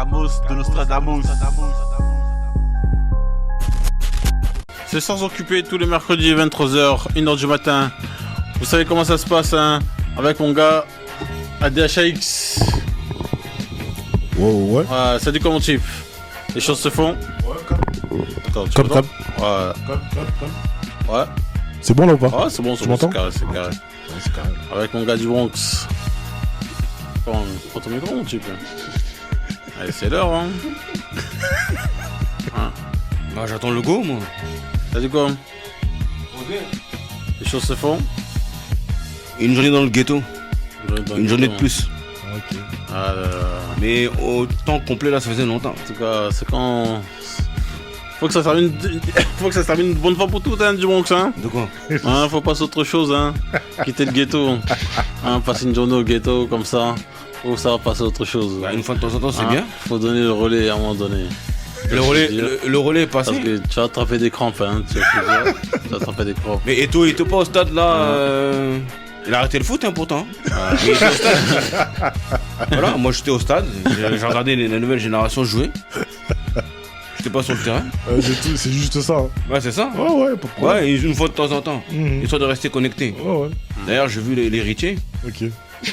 de Nostradamus. C'est Sans Occuper tous les mercredis 23h, 1h du matin. Vous savez comment ça se passe, hein, avec mon gars ADHX. Ouais. Salut, comment tu? Les choses se font. Ouais, Attends, tu comme. Ouais. Ouais. C'est bon là ou pas? Ouais, c'est bon, c'est carré. Ouais, c'est carré. Avec mon gars du Bronx. Prends ton micro, mon type. Allez, c'est l'heure, hein. Bah, j'attends le go, moi. T'as dit quoi? Les choses se font. Une journée dans le ghetto. Une journée de plus. Ok. Mais au temps complet, là, ça faisait longtemps. En tout cas, c'est quand... Faut que ça se termine une bonne fois pour toutes, hein, du Bronx, hein. De quoi? Hein, faut passer autre chose, hein. Quitter le ghetto. Hein, passer une journée au ghetto, comme ça. Faut savoir passer autre chose. Bah, une fois de temps en temps, c'est Hein, bien. Faut donner le relais à un moment donné. Le relais est passé. Parce que tu vas attraper des crampes, hein. Tu vas attraper des crampes. Mais Eto, il était pas au stade, là. Il a arrêté le foot, hein, pourtant. Il était au stade. Voilà, moi, j'étais au stade. J'ai regardé la nouvelle génération jouer. J'étais pas sur le terrain. C'est juste ça. Hein. Ouais, c'est ça. Ouais, pas de problème. Ouais, une fois de temps en temps. Histoire de rester connecté. Ouais. D'ailleurs, j'ai vu l'héritier Ok.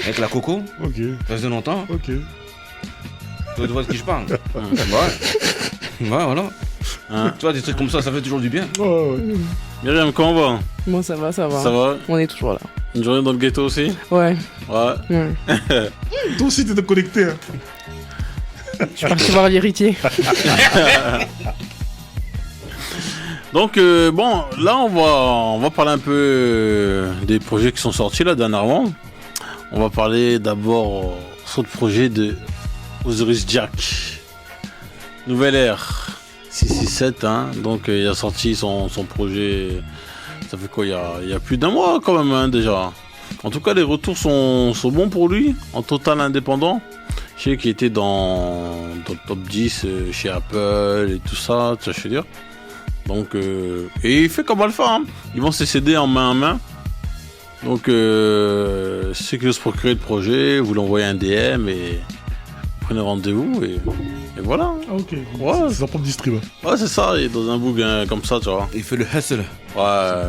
avec la coco. Ok. Ça faisait longtemps. Ok. Tu vois de qui je parle. Ouais, voilà. Hein. Tu vois, des trucs comme ça fait toujours du bien. Ouais. Myriam, comment on va? Moi ça va. Ça va? On est toujours là. Une journée dans le ghetto aussi? Ouais. Ouais. Toi aussi t'es connecté. Hein. Je suis parti voir l'héritier. Donc, bon, là, on va parler un peu des projets qui sont sortis, là, dernièrement. On va parler d'abord sur le projet de Osiris Jack. Nouvelle ère 667, hein. Donc, il a sorti son projet, ça fait quoi, il y a plus d'un mois, quand même, hein, déjà. En tout cas, les retours sont bons pour lui, en total indépendant. Je sais qu'il était dans le top 10 chez Apple et tout ça, tu vois, je veux dire. Donc, et il fait comme Alpha, hein. Ils vont se céder en main. Donc, ceux qui veulent se procurer le projet, vous l'envoyez un DM et vous prenez rendez-vous et voilà. Ah ok. Ouais. C'est sa propre distrib. Ouais, c'est ça, il est dans un book hein, comme ça, tu vois. Il fait le hustle. Ouais.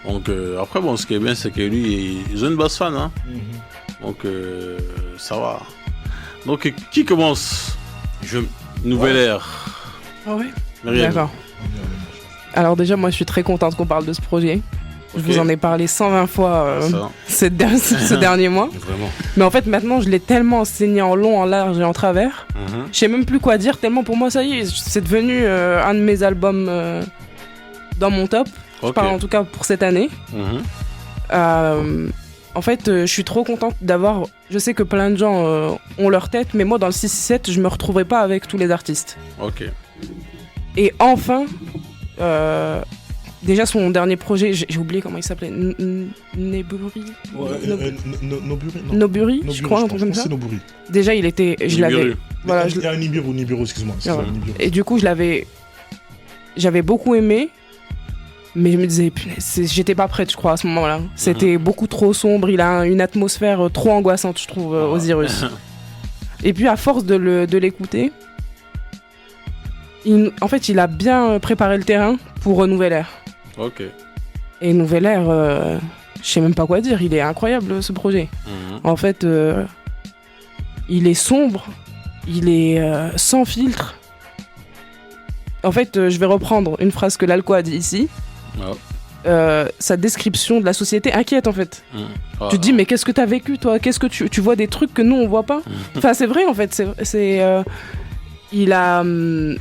Donc, après, bon, ce qui est bien, c'est que lui, il a une base fan, hein. Donc, ça va. Donc, qui commence? Nouvelle ère. Ah ouais. Myriam. D'accord. Alors déjà moi je suis très contente qu'on parle de ce projet. Je vous en ai parlé 120 fois ce dernier mois. Vraiment. Mais en fait maintenant je l'ai tellement enseigné en long, en large et en travers. Je sais même plus quoi dire tellement pour moi ça y est, c'est devenu un de mes albums dans mon top. Je parle en tout cas pour cette année. En fait je suis trop contente d'avoir... Je sais que plein de gens ont leur tête, mais moi dans le 667 je me retrouverai pas avec tous les artistes. Ok. Et enfin... déjà son dernier projet, j'ai oublié comment il s'appelait. Neburi. Noburi, je crois, un truc comme ça. C'est Noburi. Déjà, il était, je l'avais. Voilà, il y a un Nibiru, excuse-moi. Et du coup, j'avais beaucoup aimé, mais je me disais, j'étais pas prête, je crois, à ce moment-là. C'était beaucoup trop sombre. Il a une atmosphère trop angoissante, je trouve, Osiris. Et puis, à force de l'écouter. En fait, il a bien préparé le terrain pour Nouvelle Ère. Ok. Et Nouvelle Ère, je sais même pas quoi dire, il est incroyable ce projet. En fait, il est sombre, il est sans filtre. En fait, je vais reprendre une phrase que Lalco a dit ici. Sa description de la société inquiète en fait. Tu te dis mais qu'est-ce que t'as vécu toi? Qu'est-ce que tu vois des trucs que nous on voit pas? Enfin c'est vrai en fait,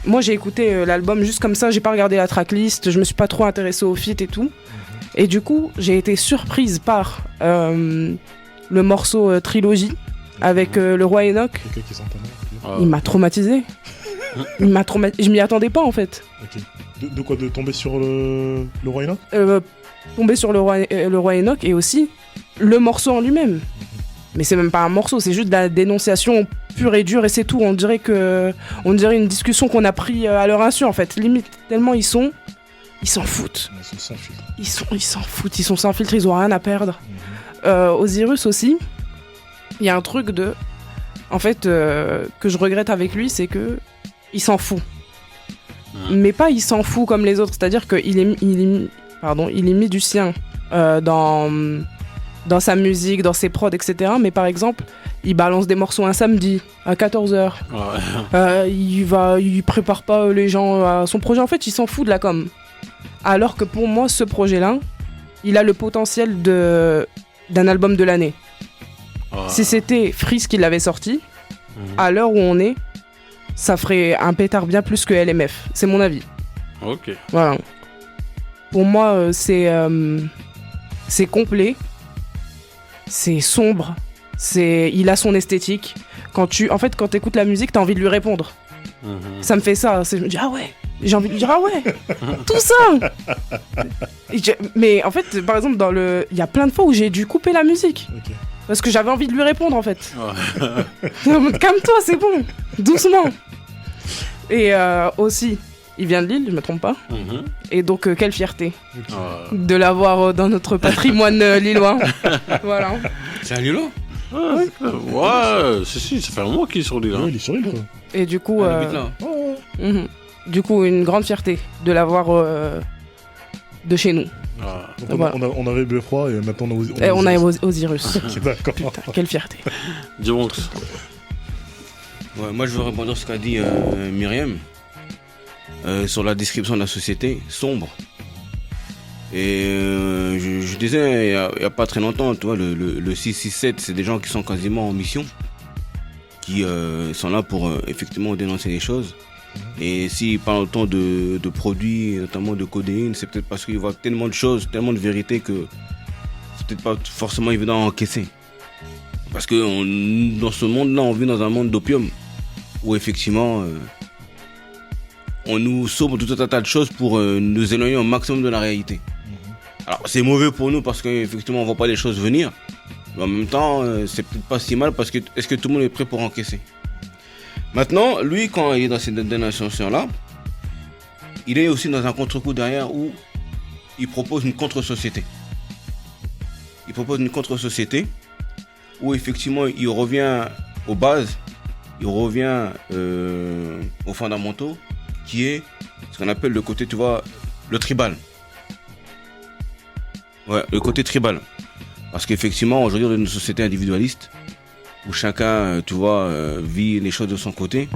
moi j'ai écouté l'album juste comme ça, j'ai pas regardé la tracklist, je me suis pas trop intéressée au feat et tout. Et du coup, j'ai été surprise par le morceau Trilogie avec le roi Enoch. Il m'a traumatisé. Je m'y attendais pas en fait. Ok. De quoi? De tomber sur le roi Enoch? Tomber sur le roi Enoch et aussi le morceau en lui-même. Mais c'est même pas un morceau, c'est juste de la dénonciation pure et dure et c'est tout. On dirait une discussion qu'on a pris à leur insu en fait. Limite, tellement ils s'en foutent. Ils sont sans filtre. Ils s'en foutent, ils sont sans filtre, ils ont rien à perdre. Osiris aussi, il y a un truc de... en fait, que je regrette avec lui, c'est que il s'en fout. Mais pas il s'en fout comme les autres, c'est-à-dire qu'il est mis du sien dans sa musique, dans ses prods, etc. Mais par exemple, il balance des morceaux un samedi à 14h. Ouais. Il prépare pas les gens à son projet. En fait, il s'en fout de la com. Alors que pour moi, ce projet-là, il a le potentiel d'un album de l'année. Si c'était Freeze qui l'avait sorti, à l'heure où on est, ça ferait un pétard bien plus que LMF. C'est mon avis. Ok. Voilà. Pour moi, c'est complet. C'est sombre. Il a son esthétique. Quand t'écoutes la musique, t'as envie de lui répondre. Ça me fait ça. Je me dis, ah ouais. J'ai envie de lui dire, ah ouais. Tout ça. Mais en fait, par exemple, il y a plein de fois où j'ai dû couper la musique. Okay. Parce que j'avais envie de lui répondre, en fait. Calme-toi, c'est bon. Doucement. Et aussi, il vient de Lille, je me trompe pas. Et donc, quelle fierté de l'avoir dans notre patrimoine lillois. Voilà. C'est un Lillois? Ouais, si, ça fait un mois qu'il est sur l'île. Il est sur l'île, quoi. Et du coup, du coup, une grande fierté de l'avoir de chez nous. Donc voilà. on avait Beffroi et maintenant on a Osiris. D'accord. Putain, quelle fierté. Dimonx. Ouais, moi je veux répondre sur ce qu'a dit Myriam sur la description de la société sombre. Et je disais il y a pas très longtemps, tu vois, le 667, c'est des gens qui sont quasiment en mission, qui sont là pour effectivement dénoncer les choses. Et s'ils parlent autant de produits, notamment de codéine, c'est peut-être parce qu'ils voient tellement de choses, tellement de vérités que c'est peut-être pas forcément évident à encaisser. Parce que dans ce monde-là, on vit dans un monde d'opium, où effectivement, on nous sauve tout un tas de choses pour nous éloigner au maximum de la réalité. Alors c'est mauvais pour nous parce qu'effectivement on voit pas les choses venir, mais en même temps c'est peut-être pas si mal parce que est-ce que tout le monde est prêt pour encaisser? Maintenant, lui quand il est dans cette dénonciation-là, il est aussi dans un contre-coup derrière où il propose une contre-société. Il propose une contre-société où effectivement il revient aux bases, il revient aux fondamentaux, qui est ce qu'on appelle le côté, tu vois, le tribal. Ouais, le côté tribal. Parce qu'effectivement, aujourd'hui, on est dans une société individualiste où chacun, tu vois, vit les choses de son côté.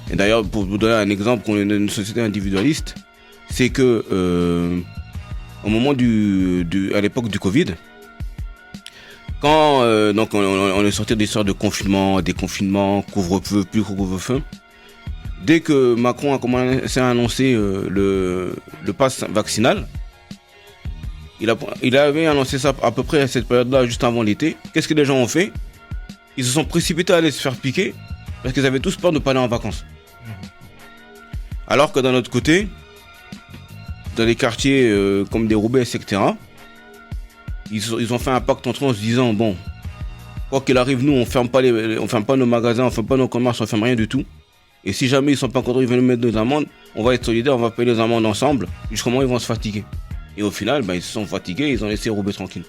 Et d'ailleurs, pour vous donner un exemple, qu'on est dans une société individualiste, c'est que au moment à l'époque du Covid, quand donc on est sorti des sortes de confinement, déconfinement, couvre-feu, plus couvre-feu, dès que Macron a commencé à annoncer le pass vaccinal, il avait annoncé ça à peu près à cette période-là, juste avant l'été. Qu'est-ce que les gens ont fait? Ils se sont précipités à aller se faire piquer parce qu'ils avaient tous peur de ne pas aller en vacances. Alors que d'un autre côté, dans les quartiers comme des Roubaix, etc., ils ont fait un pacte entre eux en se disant, bon, quoi qu'il arrive, nous, on ferme pas nos magasins, on ferme pas nos commerces, on ferme rien du tout. Et si jamais ils sont pas contents, ils veulent nous mettre des amendes, on va être solidaires, on va payer les amendes ensemble, jusqu'au moment où ils vont se fatiguer. Et au final, ils se sont fatigués, ils ont laissé Roubaix tranquille.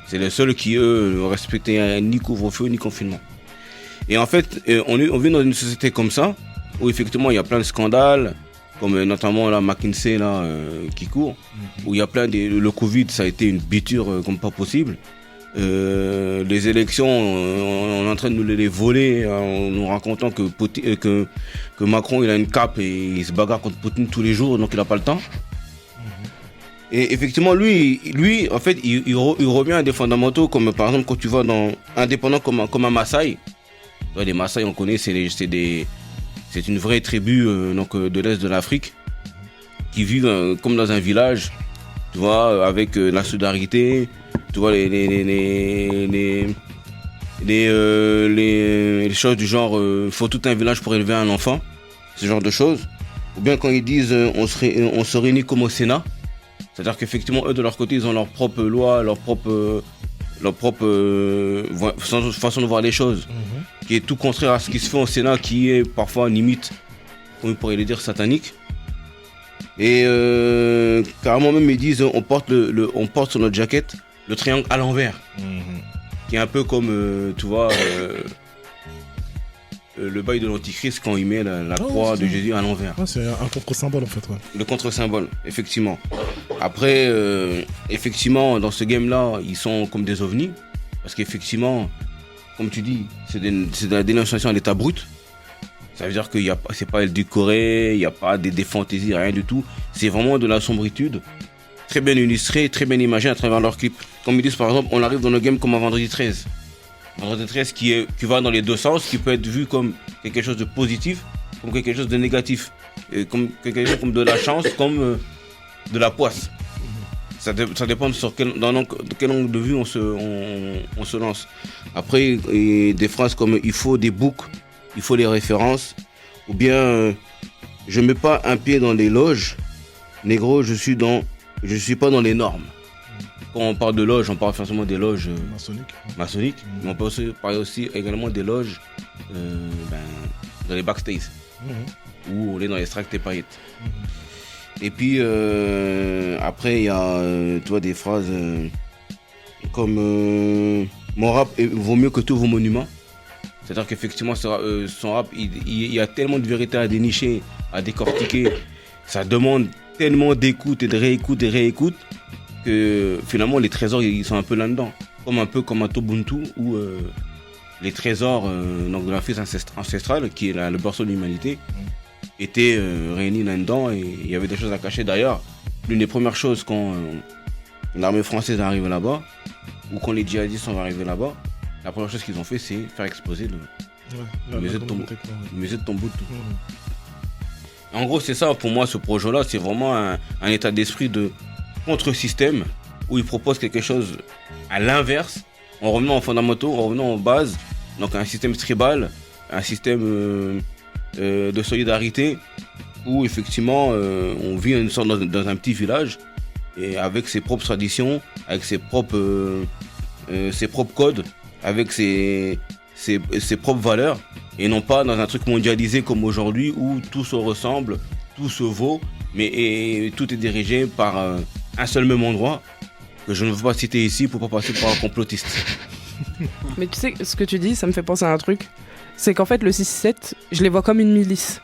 C'est les seuls qui, eux, ne respectaient ni couvre-feu, ni confinement. Et en fait, on vit dans une société comme ça, où effectivement, il y a plein de scandales, comme notamment la McKinsey là, qui court, où il y a plein de... Le Covid, ça a été une biture comme pas possible. Les élections, on est en train de nous les voler en nous racontant que Macron, il a une cape et il se bagarre contre Poutine tous les jours, donc il n'a pas le temps. Et effectivement, lui, en fait, il revient à des fondamentaux, comme par exemple quand tu vas dans indépendant comme un Maasai. Les Maasai, on connaît, c'est une vraie tribu donc de l'est de l'Afrique qui vivent comme dans un village, tu vois, avec la solidarité, tu vois les choses du genre, il faut tout un village pour élever un enfant, ce genre de choses. Ou bien quand ils disent on se réunit comme au Sénat. C'est-à-dire qu'effectivement, eux, de leur côté, ils ont leur propre loi, leur propre façon de voir les choses, qui est tout contraire à ce qui se fait au Sénat, qui est parfois limite, comme on pourrait le dire, satanique. Et carrément même, ils disent, on porte sur notre jaquette le triangle à l'envers, qui est un peu comme, tu vois, le bail de l'Antichrist quand il met la croix de Jésus à l'envers. Ouais, c'est un contre-symbole en fait. Ouais. Le contre-symbole, effectivement. Après, effectivement, dans ce game-là, ils sont comme des ovnis. Parce qu'effectivement, comme tu dis, c'est de la dénonciation à l'état brut. Ça veut dire que c'est pas édulcoré, il n'y a pas des fantaisies, rien du tout. C'est vraiment de la sombritude. Très bien illustré, très bien imagé à travers leurs clips. Comme ils disent par exemple, on arrive dans le game comme un Vendredi 13. Vendredi 13 qui va dans les deux sens, qui peut être vu comme quelque chose de positif, comme quelque chose de négatif. Comme quelque chose comme de la chance, comme de la poisse. Ça dépend de quel angle de vue on se lance. Après, des phrases comme il faut des books, il faut les références, ou bien je mets pas un pied dans les loges, négro, je suis pas dans les normes. Quand on parle de loges, on parle forcément des loges maçonniques, mais on peut aussi parler également des loges dans les backstage, où on est dans les tracts et paillettes. Et puis après il y a des phrases comme mon rap vaut mieux que tous vos monuments. C'est-à-dire qu'effectivement son rap il y a tellement de vérité à dénicher, à décortiquer. Ça demande tellement d'écoute et de réécoute que finalement les trésors ils sont un peu là-dedans. Un peu comme un Tobuntu où les trésors donc de la fête ancestrale qui est le berceau de l'humanité étaient réunis là-dedans et il y avait des choses à cacher. D'ailleurs, l'une des premières choses quand l'armée française est arrivée là-bas ou quand les djihadistes sont arrivés là-bas, la première chose qu'ils ont fait c'est faire exploser le musée de Tombouctou. En gros c'est ça pour moi ce projet-là, c'est vraiment un état d'esprit de contre-système où ils proposent quelque chose à l'inverse en revenant aux fondamentaux, en revenant aux bases, donc un système tribal, un système de solidarité où effectivement on vit une sorte dans un petit village et avec ses propres traditions, avec ses propres codes, avec ses propres valeurs et non pas dans un truc mondialisé comme aujourd'hui où tout se ressemble, tout se vaut, mais tout est dirigé par un seul même endroit que je ne veux pas citer ici pour pas passer par un complotiste. Mais tu sais, ce que tu dis, ça me fait penser à un truc. C'est qu'en fait, le 6-7, je les vois comme une milice.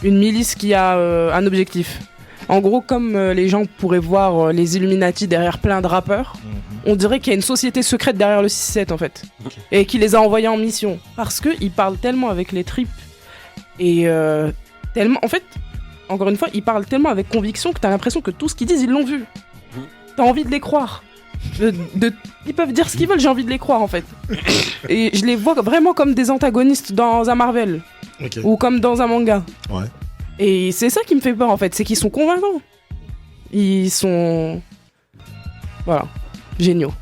Une milice qui a un objectif. En gros, comme les gens pourraient voir les Illuminati derrière plein de rappeurs, on dirait qu'il y a une société secrète derrière le 6-7 en fait. Okay. Et qui les a envoyés en mission. Parce qu'ils parlent tellement avec les tripes. Et tellement... En fait, encore une fois, ils parlent tellement avec conviction que t'as l'impression que tout ce qu'ils disent, ils l'ont vu. T'as envie de les croire. Ils peuvent dire ce qu'ils veulent, j'ai envie de les croire en fait. Et je les vois vraiment comme des antagonistes dans un Marvel. Okay. Ou comme dans un manga. Ouais. Et c'est ça qui me fait peur en fait, c'est qu'ils sont convaincants. Ils sont... Voilà, géniaux.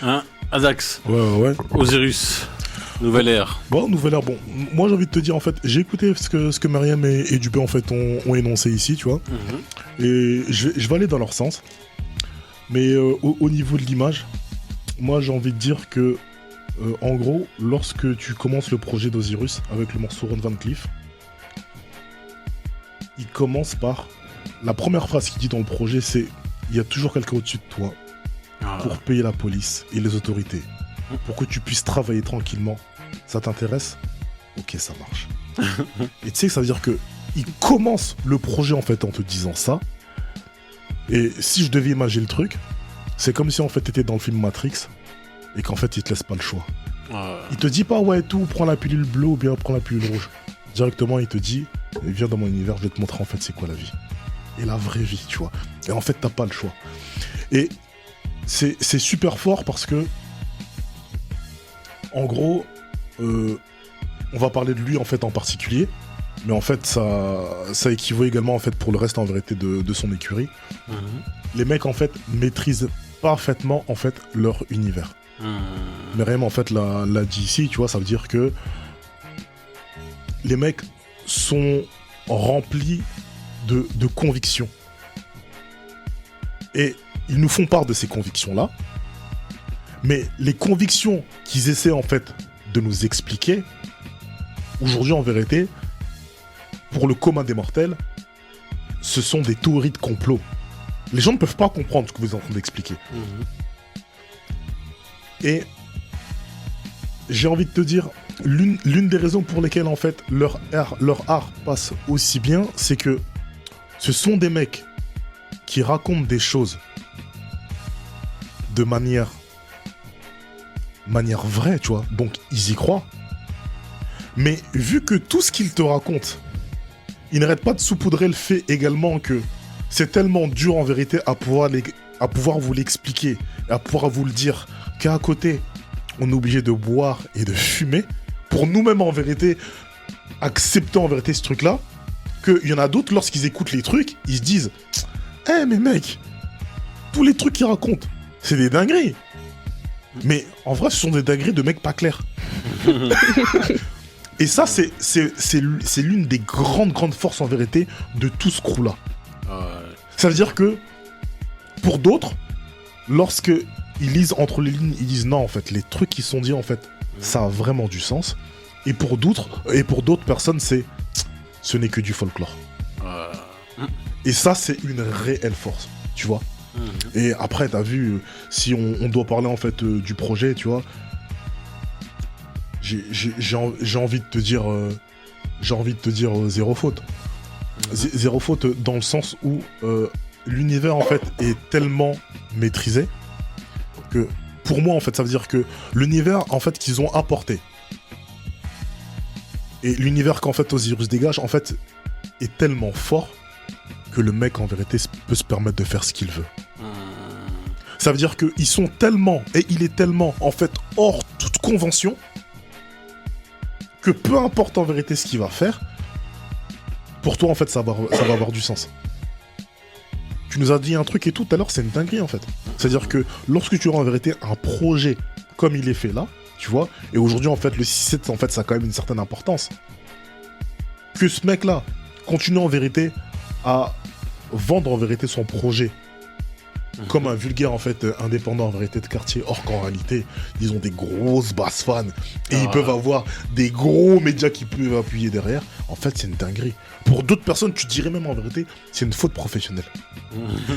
Hein, Azax. Ouais. Osiris. Nouvelle ère. Bon, nouvelle ère. Bon, moi j'ai envie de te dire en fait, j'ai écouté ce que Myriam et Dubé en fait ont énoncé ici, tu vois. Et je vais aller dans leur sens. Mais au niveau de l'image, moi j'ai envie de dire que en gros, lorsque tu commences le projet d'Osiris avec le morceau Ron Van Cleef, il commence par la première phrase qu'il dit dans le projet, c'est il y a toujours quelqu'un au-dessus de toi pour payer la police et les autorités, pour que tu puisses travailler tranquillement. Ça t'intéresse ? Ok, ça marche. Et tu sais que ça veut dire que il commence le projet en fait en te disant ça. Et si je devais imaginer le truc, c'est comme si en fait t'étais dans le film Matrix et qu'en fait il te laisse pas le choix. Il te dit pas ouais tout, prends la pilule bleue ou bien prends la pilule rouge. Directement il te dit viens dans mon univers, je vais te montrer en fait c'est quoi la vie. Et la vraie vie, tu vois. Et en fait t'as pas le choix. Et c'est super fort parce que en gros on va parler de lui en fait en particulier, mais en fait ça équivaut également en fait pour le reste en vérité de son écurie. Les mecs en fait maîtrisent parfaitement en fait leur univers. Myriam en fait l'a dit ici, tu vois, ça veut dire que les mecs sont remplis de convictions et ils nous font part de ces convictions là, mais les convictions qu'ils essaient en fait de nous expliquer aujourd'hui en vérité pour le commun des mortels ce sont des théories de complot. Les gens ne peuvent pas comprendre ce que vous êtes en train d'expliquer. Et j'ai envie de te dire, l'une des raisons pour lesquelles en fait leur art passe aussi bien, c'est que ce sont des mecs qui racontent des choses de manière vraie, tu vois. Donc ils y croient. Mais vu que tout ce qu'ils te racontent, ils n'arrêtent pas de saupoudrer le fait également que c'est tellement dur en vérité à pouvoir vous l'expliquer, à pouvoir vous le dire, qu'à côté, on est obligé de boire et de fumer pour nous-mêmes en vérité accepter en vérité ce truc-là, qu'il y en a d'autres, lorsqu'ils écoutent les trucs, ils se disent « Eh mais mec, tous les trucs qu'ils racontent, c'est des dingueries !» Mais en vrai, ce sont des dingueries de mecs pas clairs. Et ça, c'est l'une des grandes forces en vérité de tout ce crew-là. Ça veut dire que, pour d'autres, lorsque ils lisent entre les lignes, ils disent non, en fait, les trucs qui sont dits, en fait, ça a vraiment du sens. Et pour d'autres personnes, ce n'est que du folklore. Et ça, c'est une réelle force, tu vois. Et après, t'as vu, si on doit parler en fait du projet, tu vois, j'ai envie de te dire, zéro faute. Zéro faute dans le sens où l'univers en fait est tellement maîtrisé que pour moi en fait ça veut dire que l'univers en fait qu'ils ont apporté et l'univers qu'en fait Osiris dégage en fait est tellement fort que le mec en vérité peut se permettre de faire ce qu'il veut. Ça veut dire qu'ils sont tellement et il est tellement en fait hors toute convention que peu importe en vérité ce qu'il va faire, pour toi en fait ça va avoir du sens. Tu nous as dit un truc et tout à l'heure, c'est une dinguerie en fait. C'est-à-dire que lorsque tu auras en vérité un projet comme il est fait là, tu vois, et aujourd'hui en fait le 6-7 en fait ça a quand même une certaine importance. Que ce mec là continue en vérité à vendre en vérité son projet comme un vulgaire en fait indépendant en vérité de quartier, or qu'en réalité ils ont des grosses basses fans et ils peuvent avoir des gros médias qui peuvent appuyer derrière. En fait c'est une dinguerie. Pour d'autres personnes tu dirais même en vérité c'est une faute professionnelle.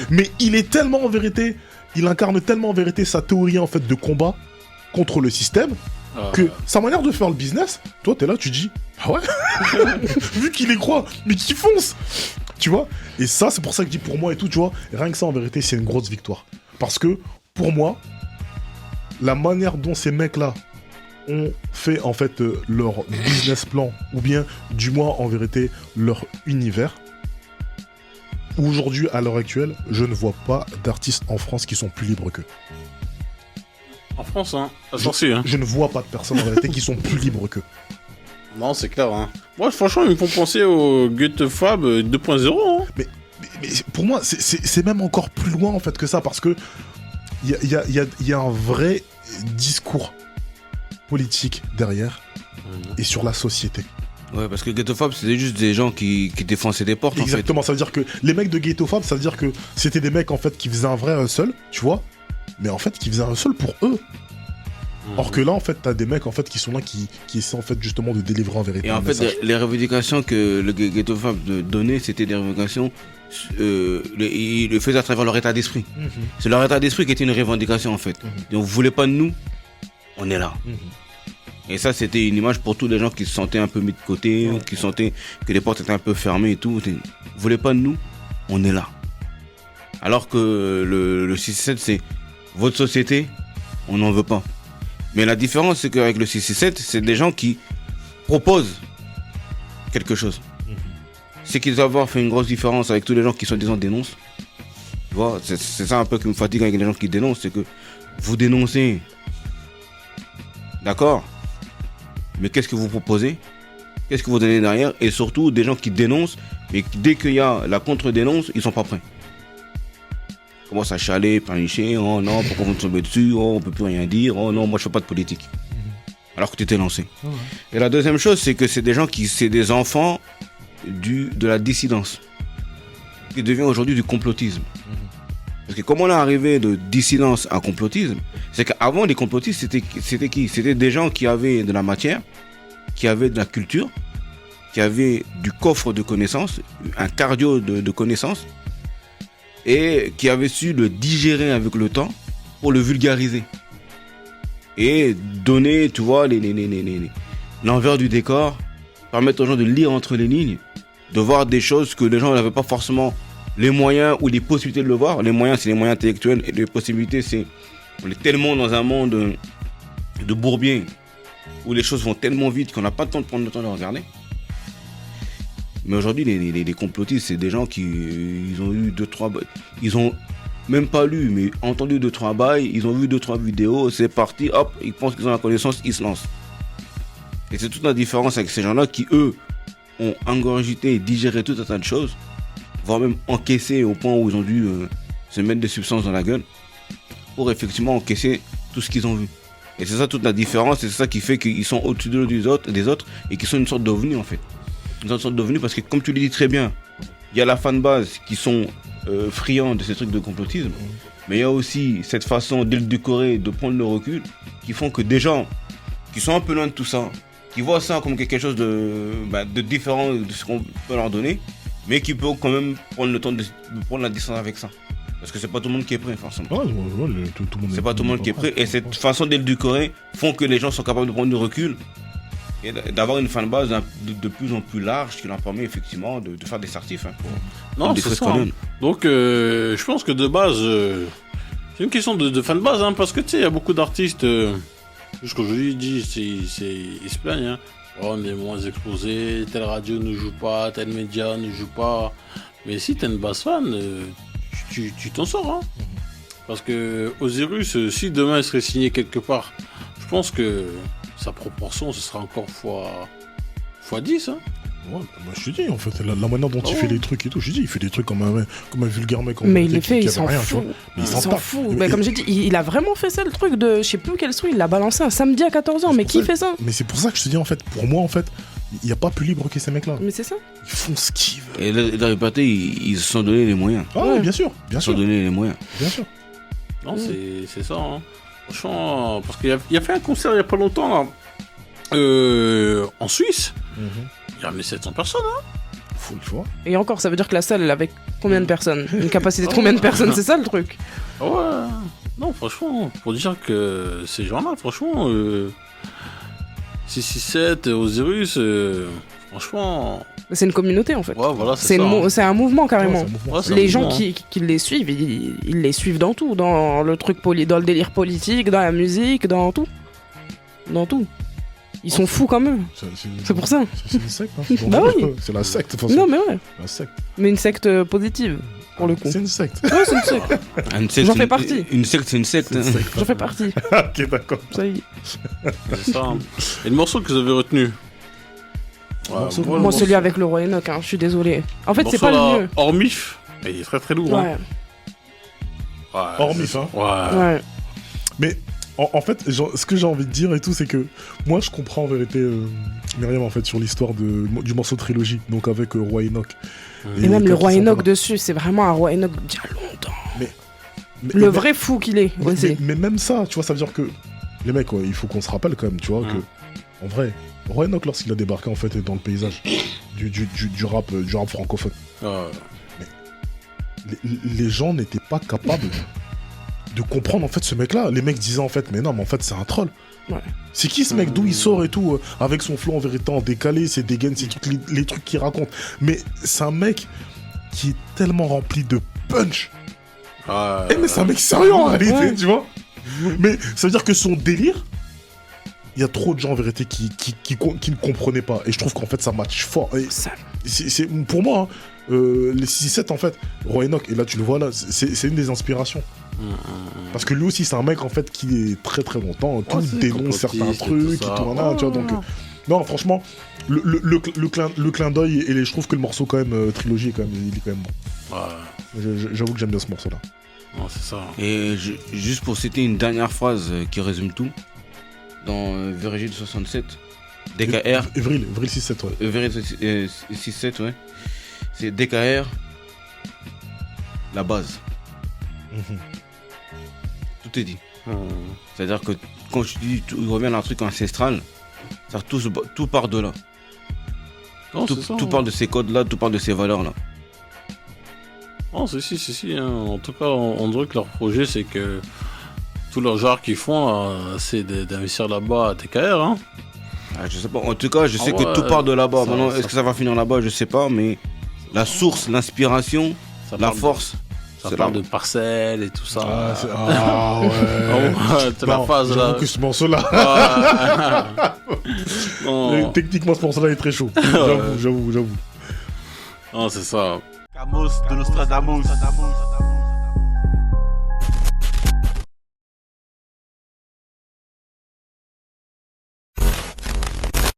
Mais il est tellement en vérité, il incarne tellement en vérité sa théorie en fait de combat contre le système que sa manière de faire le business, toi t'es là tu dis ah ouais vu qu'il y croit mais qu'il fonce. Tu vois. Et ça, c'est pour ça que je dis pour moi et tout, tu vois, rien que ça, en vérité, c'est une grosse victoire. Parce que, pour moi, la manière dont ces mecs-là ont fait, en fait, leur business plan, ou bien, du moins, en vérité, leur univers, aujourd'hui, à l'heure actuelle, je ne vois pas d'artistes en France qui sont plus libres qu'eux. En France, hein. Attention, hein. Je ne vois pas de personnes, en vérité, qui sont plus libres qu'eux. Non, c'est clair, hein. Moi, franchement, ils me font penser au Goethe-Fab 2.0, hein. Mais pour moi, c'est même encore plus loin, en fait, que ça, parce que il y a un vrai discours politique derrière et sur la société. Ouais, parce que Ghetto-Fab, c'était juste des gens qui défonçaient des portes. Exactement, en fait. Ça veut dire que les mecs de Ghetto-Fab, ça veut dire que c'était des mecs, en fait, qui faisaient un vrai hustle, tu vois, mais en fait, qui faisaient un hustle pour eux. Or que là, en fait, t'as des mecs en fait qui sont là, qui essaient en fait justement de délivrer en vérité. Et en fait, les revendications que le Ghetto-Fab donnait, c'était des revendications. Ils le faisaient à travers leur état d'esprit. C'est leur état d'esprit qui était une revendication en fait. Donc, vous voulez pas de nous, on est là. Et ça, c'était une image pour tous les gens qui se sentaient un peu mis de côté, qui sentaient que les portes étaient un peu fermées et tout. Vous voulez pas de nous, on est là. Alors que le 6-7, c'est votre société, on n'en veut pas. Mais la différence, c'est qu'avec le 667, c'est des gens qui proposent quelque chose. C'est qu'ils doivent avoir fait une grosse différence avec tous les gens qui sont disant dénoncent. Tu vois, c'est ça un peu qui me fatigue avec les gens qui dénoncent, c'est que vous dénoncez. D'accord ? Mais qu'est-ce que vous proposez ? Qu'est-ce que vous donnez derrière ? Et surtout, des gens qui dénoncent, mais dès qu'il y a la contre-dénonce, ils sont pas prêts. Commence à chialer, panicher, oh non, pourquoi vous me tombez dessus, oh on peut plus rien dire, oh non, moi je fais pas de politique. Alors que tu t'es lancé. Et la deuxième chose, c'est que c'est des gens c'est des enfants de la dissidence, qui devient aujourd'hui du complotisme. Parce que comme on est arrivé de dissidence à complotisme, c'est qu'avant les complotistes, c'était qui ? C'était des gens qui avaient de la matière, qui avaient de la culture, qui avaient du coffre de connaissances, un cardio de connaissances, et qui avait su le digérer avec le temps pour le vulgariser. et donner, tu vois, l'envers du décor, permettre aux gens de lire entre les lignes, de voir des choses que les gens n'avaient pas forcément les moyens ou les possibilités de le voir. Les moyens, c'est les moyens intellectuels, et les possibilités, c'est on est tellement dans un monde de bourbier où les choses vont tellement vite qu'on n'a pas le temps de prendre le temps de regarder. Mais aujourd'hui, les complotistes, c'est des gens qui ils ont eu 2-3 bails. Ils ont même pas lu, mais entendu 2-3 bails, ils ont vu 2-3 vidéos, c'est parti, hop, ils pensent qu'ils ont la connaissance, ils se lancent. Et c'est toute la différence avec ces gens-là qui, eux, ont ingurgité et digéré tout un tas de choses, voire même encaissé au point où ils ont dû se mettre des substances dans la gueule pour effectivement encaisser tout ce qu'ils ont vu. Et c'est ça toute la différence, et c'est ça qui fait qu'ils sont au-dessus des autres et qu'ils sont une sorte d'ovni en fait. Une sorte d'ovni parce que comme tu le dis très bien, il y a la fanbase qui sont friands de ces trucs de complotisme, mais il y a aussi cette façon d'édulcorer, de prendre le recul, qui font que des gens qui sont un peu loin de tout ça, qui voient ça comme quelque chose de différent de ce qu'on peut leur donner, mais qui peuvent quand même prendre le temps de prendre la distance avec ça. Parce que c'est pas tout le monde qui est prêt, forcément. Ouais, tout le monde c'est pas tout le monde qui est prêt. Et cette façon d'édulcorer font que les gens sont capables de prendre du recul et d'avoir une fanbase de plus en plus large qui leur permet effectivement de faire des certifs. Non, c'est ça. Donc, je pense que de base, c'est une question de fanbase, hein, parce que tu sais, il y a beaucoup d'artistes, jusqu'au aujourd'hui, ils se plaignent. Hein. Oh, on est moins exposé, telle radio ne joue pas, tel média ne joue pas. Mais si t'es une base fan, tu t'en sors. Hein. Parce que Osiris, si demain il serait signé quelque part, je pense que sa proportion, ce sera encore fois 10. Hein. Ouais, moi je te dis en fait, la manière dont il fait les trucs et tout, je dis, il fait des trucs comme un vulgaire mec. Mais il les fait, il s'en fout. Il s'en fout. Mais comme j'ai dit, il a vraiment fait ça le truc de, je sais plus quel son, il l'a balancé un samedi à 14h, mais qui fait ça? Mais c'est pour ça que je te dis en fait, pour moi en fait, il n'y a pas plus libre que ces mecs-là. Mais c'est ça. Ils font ce qu'ils veulent. Et la répété, ils se sont donné les moyens. Ah oui, bien sûr. Ils se sont donné les moyens. Bien sûr. Non, c'est ça. Hein. Franchement, parce qu'il a fait un concert il n'y a pas longtemps là, en Suisse. Il y a 1700 personnes. Hein. Faut le choix. Et encore, ça veut dire que la salle, elle avait combien de personnes? Une capacité de combien de personnes? C'est ça le truc. Ouais. Non, franchement, pour dire que ces gens-là, franchement, 667, Osiris, franchement. C'est une communauté en fait. Ouais, voilà, c'est un mouvement carrément. Ouais, c'est un mouvement. Les gens qui les suivent, ils les suivent dans tout, dans le truc dans le délire politique, dans la musique, dans tout. Dans tout. Ils sont fous comme eux. C'est pour ça. C'est une secte. Hein. Bah oui. C'est la secte. Non mais ouais. La secte. Mais une secte positive, pour le coup. C'est une secte. Ouais, c'est une secte. J'en fais partie. Une secte, c'est une secte. J'en fais partie. Ok, d'accord. Ça y est. C'est ça. Hein. Et le morceau que vous avez retenu? Moi, celui avec le roi Enoch, hein, je suis désolé. En fait, c'est pas le mieux. Hormif, il est très très lourd. Ouais. Hein. Hormif, hein. Ouais. Mais en fait, ce que j'ai envie de dire et tout, c'est que moi, je comprends en vérité, Myriam, en fait, sur l'histoire du morceau trilogie, donc avec Roi Enoch. Et même le roi Enoch dessus, c'est vraiment un roi Enoch d'il y a longtemps. Mais le vrai fou qu'il est. Mais même ça, tu vois, ça veut dire que les mecs, il faut qu'on se rappelle quand même, tu vois, que en vrai. Roi Enoch, lorsqu'il a débarqué en fait dans le paysage du rap francophone, mais les gens n'étaient pas capables de comprendre en fait ce mec-là. Les mecs disaient en fait, mais non, mais en fait c'est un troll. Ouais. C'est qui ce mec, d'où il sort et tout, avec son flow en vérité en décalé, ses dégaines, les trucs qu'il raconte. Mais c'est un mec qui est tellement rempli de punch. Mais c'est un mec sérieux en réalité, tu vois. Mais ça veut dire que son délire, il y a trop de gens en vérité qui ne comprenaient pas. Et je trouve qu'en fait ça match fort. Et c'est pour moi, hein, les 6-7 en fait, Roi Enoch, et là tu le vois là, c'est une des inspirations. Parce que lui aussi c'est un mec en fait qui est très très longtemps, tout dénonce certains trucs, et tout, voilà, tu vois, donc non franchement, le clin d'œil, et je trouve que le morceau quand même, trilogie, il est quand même bon. J'avoue que j'aime bien ce morceau là. Non, c'est ça. Et juste pour citer une dernière phrase qui résume tout. Dans Virgile 67, DKR. Vril 6-7, ouais. Vril 6-7, ouais. C'est DKR, la base. Tout est dit. C'est-à-dire que quand je dis il revient à un truc ancestral, tout part de là. Non, tout part de ces codes-là, tout part de ces valeurs-là. Non, si. Hein. En tout cas, on dirait que leur projet, c'est que tout leur genre qu'ils font, c'est d'investir là-bas à TKR. Hein. Je sais pas. En tout cas, je sais que tout part de là-bas. Maintenant, est-ce que ça va finir là-bas? Je sais pas. Mais la source, l'inspiration, la force. Ça parle de parcelles et tout ça. Ouais. C'est la phase là. Que ce morceau-là. Techniquement, ce morceau-là est très chaud. J'avoue. Non, c'est ça. Camus de Nostradamus.